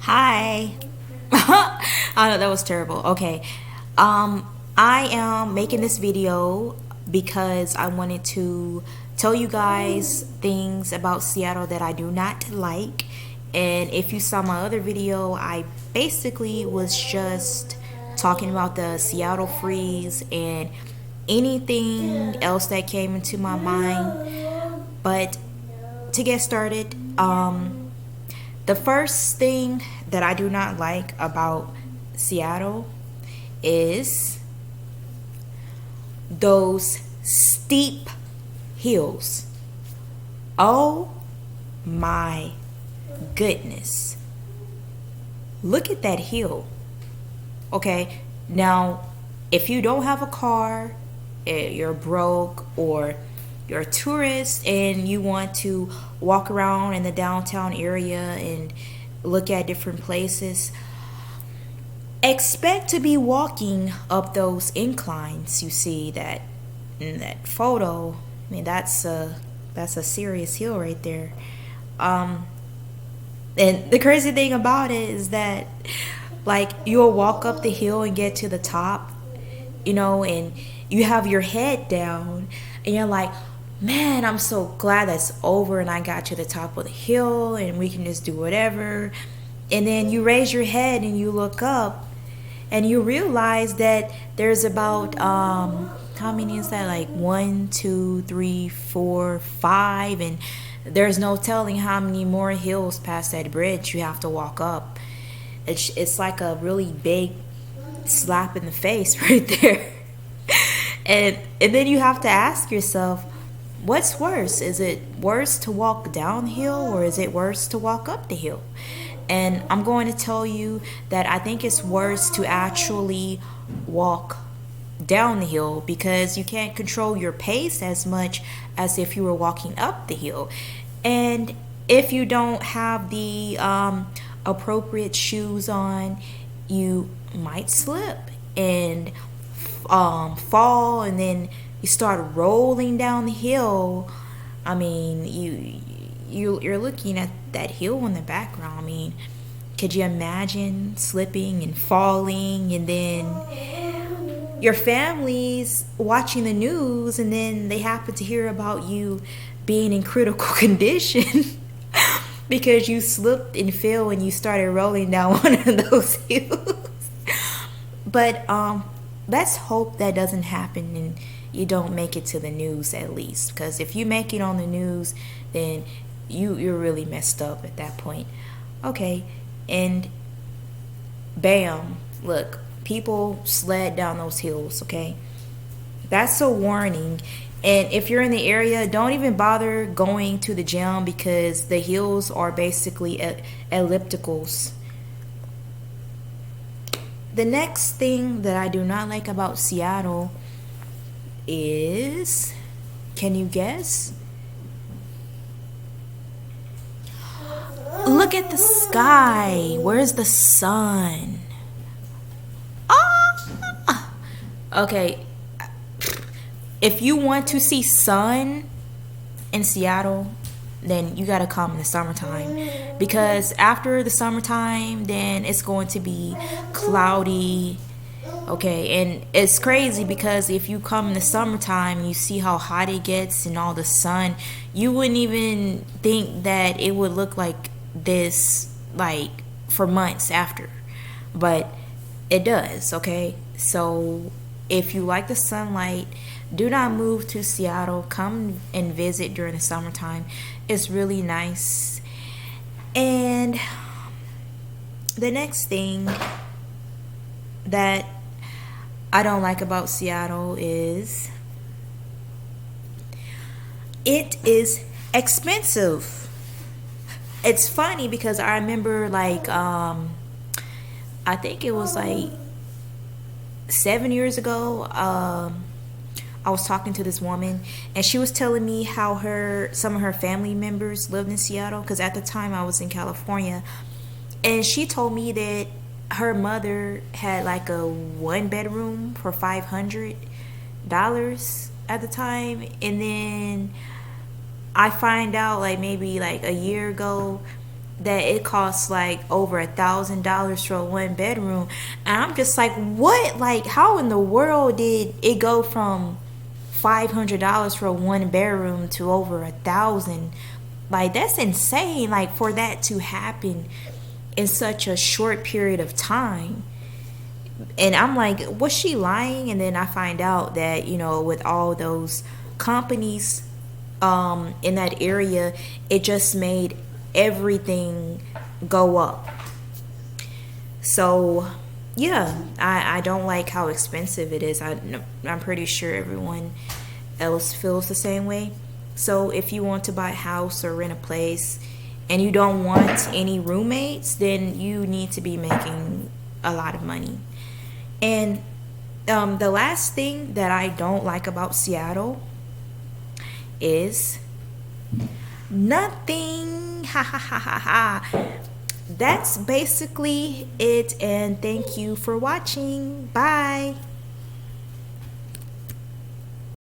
Hi. I know that was terrible. Okay. I am making this video because I wanted to tell you guys things about Seattle that I do not like. And if you saw my other video, I basically was just talking about the Seattle freeze and anything else that came into my mind. But to get started, the first thing that I do not like about Seattle is those steep hills. Oh my goodness. Look at that hill. Okay, now if you don't have a car, you're broke, or you're a tourist and you want to walk around in the downtown area and look at different places, expect to be walking up those inclines you see that in that photo. I mean, that's a serious hill right there. And the crazy thing about it is that, like, you'll walk up the hill and get to the top, and you have your head down and you're like, man, I'm so glad that's over and I got to the top of the hill and we can just do whatever. And then you raise your head and you look up and you realize that there's about how many is that, like 1, 2, 3, 4, 5, and there's no telling how many more hills past that bridge you have to walk up. It's like a really big slap in the face right there. And then you have to ask yourself, what's worse? Is it worse to walk downhill or is it worse to walk up the hill? And I'm going to tell you that I think it's worse to actually walk down the hill because you can't control your pace as much as if you were walking up the hill. And if you don't have the appropriate shoes on, you might slip and fall, and then you start rolling down the hill. I mean, you're looking at that hill in the background. I mean, could you imagine slipping and falling, and then your family's watching the news and then they happen to hear about you being in critical condition because you slipped and fell and you started rolling down one of those hills. But let's hope that doesn't happen and you don't make it to the news, at least, because if you make it on the news, then you're really messed up at that point. Okay, and bam, look, people sled down those hills. Okay, that's a warning. And if you're in the area, don't even bother going to the gym because the hills are basically ellipticals. The next thing that I do not like about Seattle is, can you guess? Look at the sky. Where's the sun? Ah! Okay. If you want to see sun in Seattle, then you gotta come in the summertime, because after the summertime then it's going to be cloudy. Okay, and it's crazy because if you come in the summertime, you see how hot it gets and all the sun, you wouldn't even think that it would look like this, like, for months after, but it does. Okay, so if you like the sunlight, do not move to Seattle. Come and visit during the summertime. It's really nice. And the next thing that I don't like about Seattle is it is expensive. It's funny because I remember, like, I think it was like 7 years ago, I was talking to this woman and she was telling me how some of her family members lived in Seattle, because at the time I was in California, and she told me that her mother had like a 1-bedroom for $500 at the time. And then I find out, like, maybe like a year ago, that it costs like over $1,000 for a one bedroom, and I'm just like, what? Like, how in the world did it go from $500 for a one bedroom to over 1,000? Like, that's insane. Like, for that to happen in such a short period of time. And I'm like, was she lying? And then I find out that, with all those companies in that area, it just made everything go up. So yeah, I don't like how expensive it is. I'm pretty sure everyone else feels the same way. So if you want to buy a house or rent a place and you don't want any roommates, then you need to be making a lot of money. And the last thing that I don't like about Seattle is nothing. Ha ha ha ha ha. That's basically it, and thank you for watching. Bye.